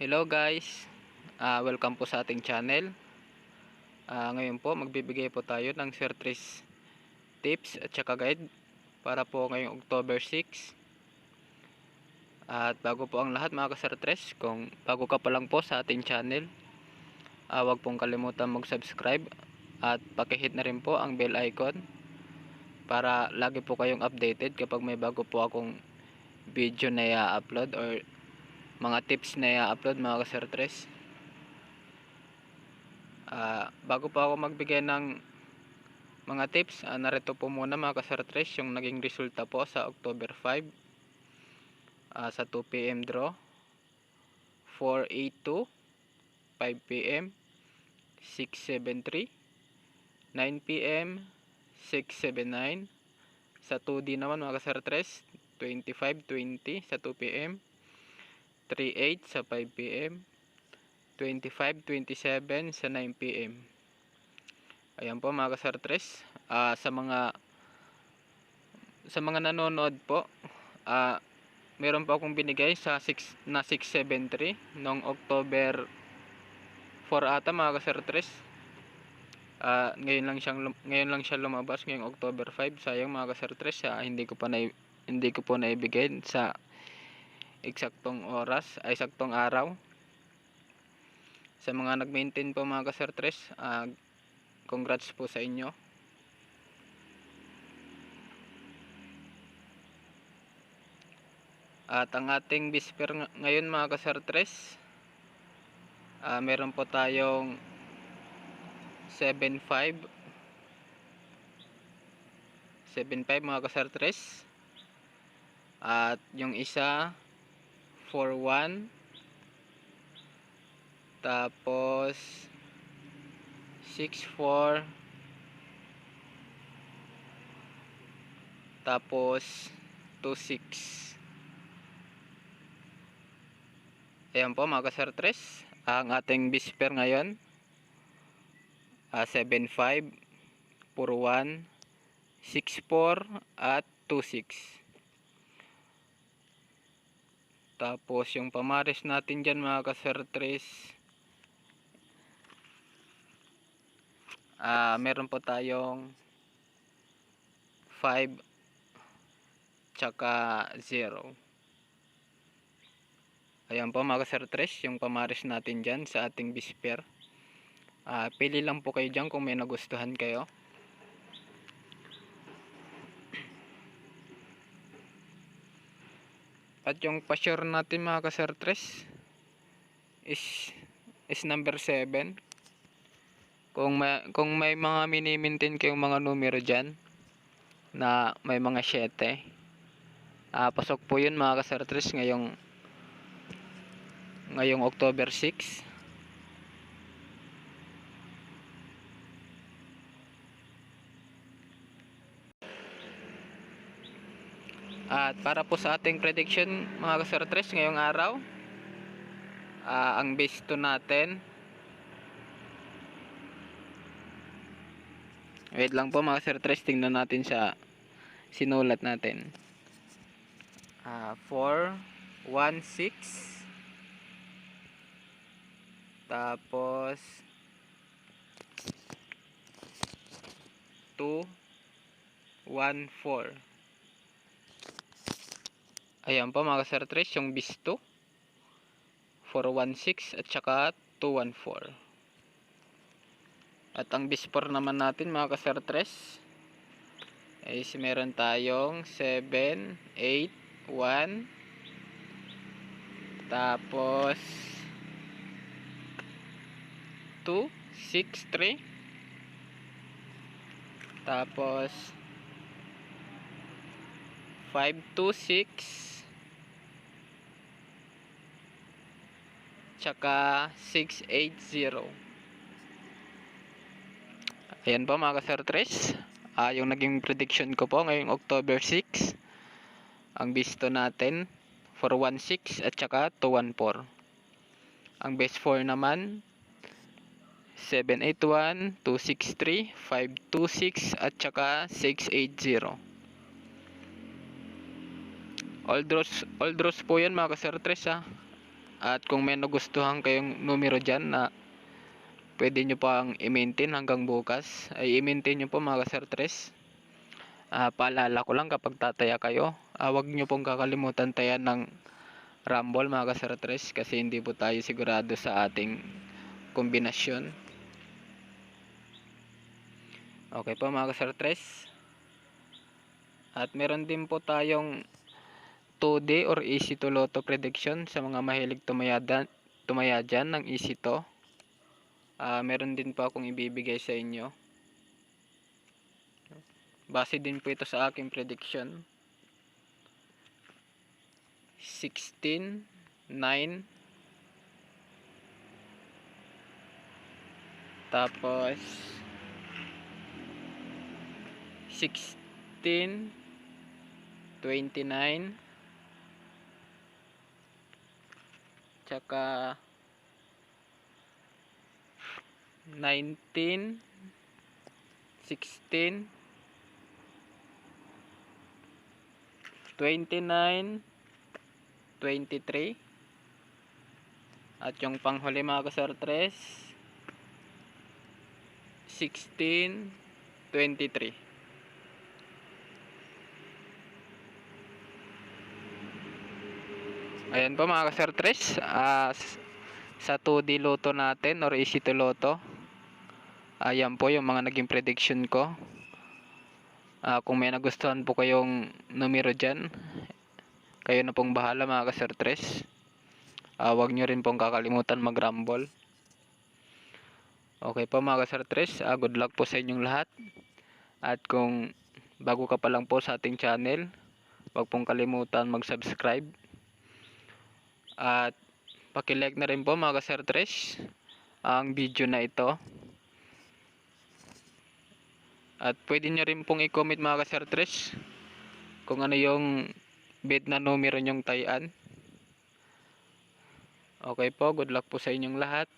Hello guys, welcome po sa ating channel. Ngayon po magbibigay po tayo ng Sir Tris tips at saka guide para po ngayong October 6. At bago po ang lahat mga ka-Sir Tris, kung bago ka pa lang po sa ating channel, huwag pong kalimutan mag-subscribe at pakihit na rin po ang bell icon para lagi po kayong updated kapag may bago po akong video na i-upload or mga tips na i-upload mga ka-Sir Tris. Bago pa ako magbigay ng mga tips, narito po muna mga ka-Sir Tris yung naging resulta po sa October 5 sa 2 PM draw, 482, 5 PM, 673, 9 PM, 679. Sa 2D naman mga ka-Sir Tris, 25-20 sa 2 PM, 38 sa 5 PM, 25-27 sa 9 PM. Ayan po mga ka-Sir Tris, sa mga nanonood po, meron po akong binigay sa 673 noong October 4 ata mga ka-Sir Tris. Ngayon lang siya lumabas ngayong October 5. Sayang mga ka-Sir Tris, hindi ko po naibigay sa eksaktong oras, ay eksaktong araw. Sa mga nag-maintain po mga ka-Sir Tris, congrats po sa inyo. At ang ating bisper ngayon mga ka-Sir Tris, meron po tayong 7-5 mga ka-Sir Tris. At yung isa 4-1, tapos 6-4, tapos 2-6. Ayan po mga ka-Sir Tris, ang ating bisper ngayon, 7-5, 4-1, 6-4 at 2-6. Tapos yung pamares natin dyan mga ka-Sir Tris, meron po tayong 5 tsaka 0. Ayan po mga ka-Sir Tris, yung pamares natin dyan sa ating bisper. Pili lang po kayo dyan kung may nagustuhan kayo. At yung pa-sure natin mga ka-Sir Tris is number 7. Kung may mga mini-maintain kayong mga numero dyan na may mga 7, pasok po yun mga ka-Sir Tris ngayong October 6. At para po sa ating prediction mga ka-Sir Tris ngayong araw, ang base 2 natin, wait lang po mga Sir Tres, tingnan natin sa sinulat natin. 4-1-6, tapos 2-1-4. Ayan po mga Sir Tres, yung base 2, 4-1-6 at saka 2-1-4. At ang base 4 naman natin mga ka-Sir Tres is meron tayong 7-8-1, tapos 2-6-3, tapos 5-2-6, tsaka 6-8-0. Ayan po mga ka-Sir Tres, yung naging prediction ko po ngayong October 6. Ang base 2 natin 4-1-6 at saka 2-1-4. Ang base 4 naman 7-8-1, 2-6-3, 5-2-6 at saka 6-8-0. All draws po yan mga ka-Sir Tres, At kung may nagustuhan kayong numero dyan na pwede nyo pang i-maintain hanggang bukas, ay i-maintain nyo po mga ka-Sir Tres. Paalala ko lang kapag tataya kayo, wag nyo pong kakalimutan tayan ng rumble mga ka-Sir Tres, kasi hindi po tayo sigurado sa ating kombinasyon. Okay po mga ka-Sir Tres. At meron din po tayong 2D or easy to lotto prediction sa mga mahilig tumaya dyan ng easy to. Meron din po akong ibibigay sa inyo. Base din po ito sa aking prediction. 16, 9, tapos 16, 29, tsaka 19, 16, 29, 23, at yung panghuli mga ka-Sir Tres, 16, 23. Ayan po mga ka-Sir Tres, sa 2D Lotto natin or easy to Lotto, ayan po yung mga naging prediction ko. Kung may nagustuhan po kayong numero dyan, kayo na pong bahala mga ka-Sir Tres. Huwag nyo rin pong kakalimutan mag-rumble. Okay po mga ka-Sir Tres, good luck po sa inyong lahat. At kung bago ka pa lang po sa ating channel, huwag pong kalimutan mag-subscribe. At paki-like na rin po mga ka-Sir Tres ang video na ito. At pwede nyo rin pong i-comment mga ka-Sir Tres kung ano yung bet na numero nyong tayan. Okay po, good luck po sa inyong lahat.